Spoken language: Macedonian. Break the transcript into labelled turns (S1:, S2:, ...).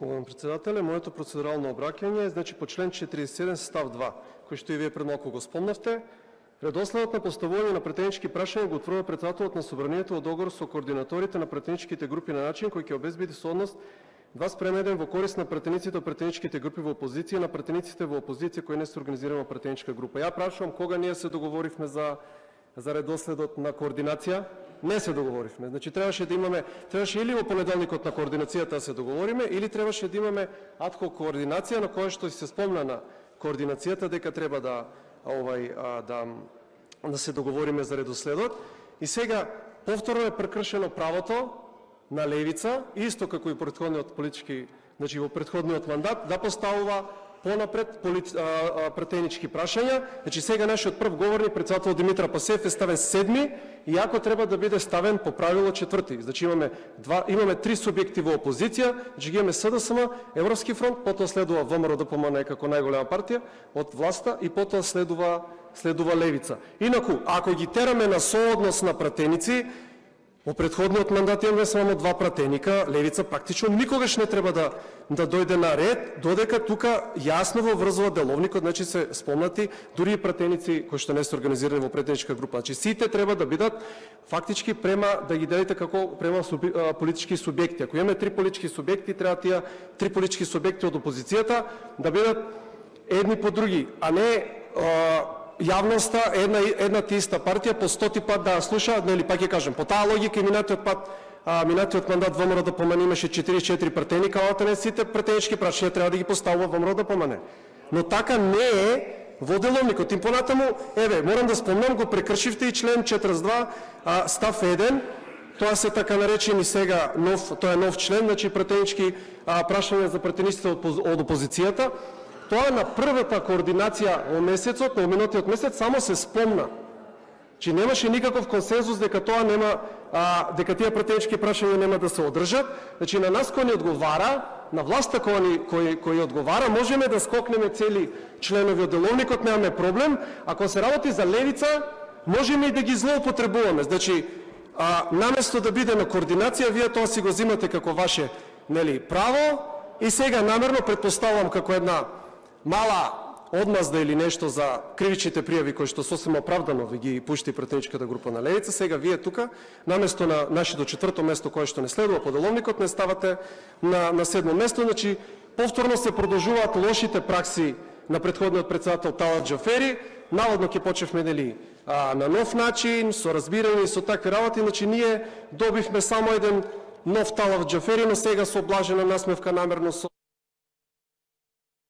S1: Благодарам, председателя. Моето процедурално обраќање е по член 47 став 2, кој што и вие пред малку го спомнавте. Редоследот на поставување на претенички прашања го утврдува председателот на собранието во договор со координаторите на претеничките групи на начин кој ќе обезбеди соодност 2:1 во корист на претениците од претеничките групи во опозиција на претениците во опозиција кои не се организирани во претеничка група. Ја прашувам кога ние се договоривме за редоследот на координација? Не се договоривме. Значи требаше или во понеделникот на координацијата да се договориме, или требаше да имаме адхок координација на која што се спомна на координацијата дека треба да се договориме за редоследот. И сега повторно е прекршено правото на левица, исто како и претходниот политички, значи во претходниот мандат, да поставува понапред претенички прашања. Значи сега нашиот прв говорник, председател Димитар Пасев, е ставен 7-ми, иако треба да биде ставен по правило 4-ти. Значи имаме 3 субјекти во опозиција, значи имаме СДСМ, Европски фронт, потоа следува ВМРО ДПМН како најголема партија од власта и потоа следува левица. Инаку, ако ги тераме на сооднос на пратеници, во претходниот мандат имаме само 2 пратеника, левица практично никогаш не треба да дојде на ред, додека тука јасно во врзува деловникот, значи се спомнати дури и пратеници кои што не се организирани во претеничка група. Значи сите треба да бидат фактички да ги делите како према политички субјекти. Ако имаме 3 политички субјекти, треба тие 3 политички субјекти од опозицијата да бидат едни по други, а не јавноста една ти иста партија по 100 пат да слуша, нели пак ќе кажем, по таа логика и минатиот мандат ВМРО ДПМН имаше 44 пратеника, а не сите пратенички прашања треба да ги поставува ВМРО ДПМН. Но така не е во деловникот. И понатаму, морам да спомнам, го прекршивте и член 42 став 1, тоа се така наречени сега тоа е нов член, значи пратенички прашања за пратениците од опозицијата. Тоа на првата координација во месецот, на минатиот месец, само се спомна, че немаше никаков консензус дека дека тие пратенички прашања нема да се одржат. Значи на нас кој ни одговара, на власта кој одговара, можеме да скокнеме цели членови од деловникот, немаме проблем. Ако се работи за левица, можеме и да ги злоупотребуваме. Значи наместо да биде на координација, вие тоа си го земате како ваше право и сега намерно предпоставувам како една мала одмазда или нешто за кривичните пријави кои што сосема оправдано ви ги пушти пратеничката група на левица, сега вие тука наместо на нашето 4-то место кое што не следува по деловникот, не ставате на 7-мо место. Значи повторно се продолжуваат лошите пракси на претходниот председател Талат Џафери. Наводно ќе почневме на нов начин, со разбирање и со такви работи. Значи ние добивме само еден нов Талат Џафери, но сега со облажена насмевка намерно со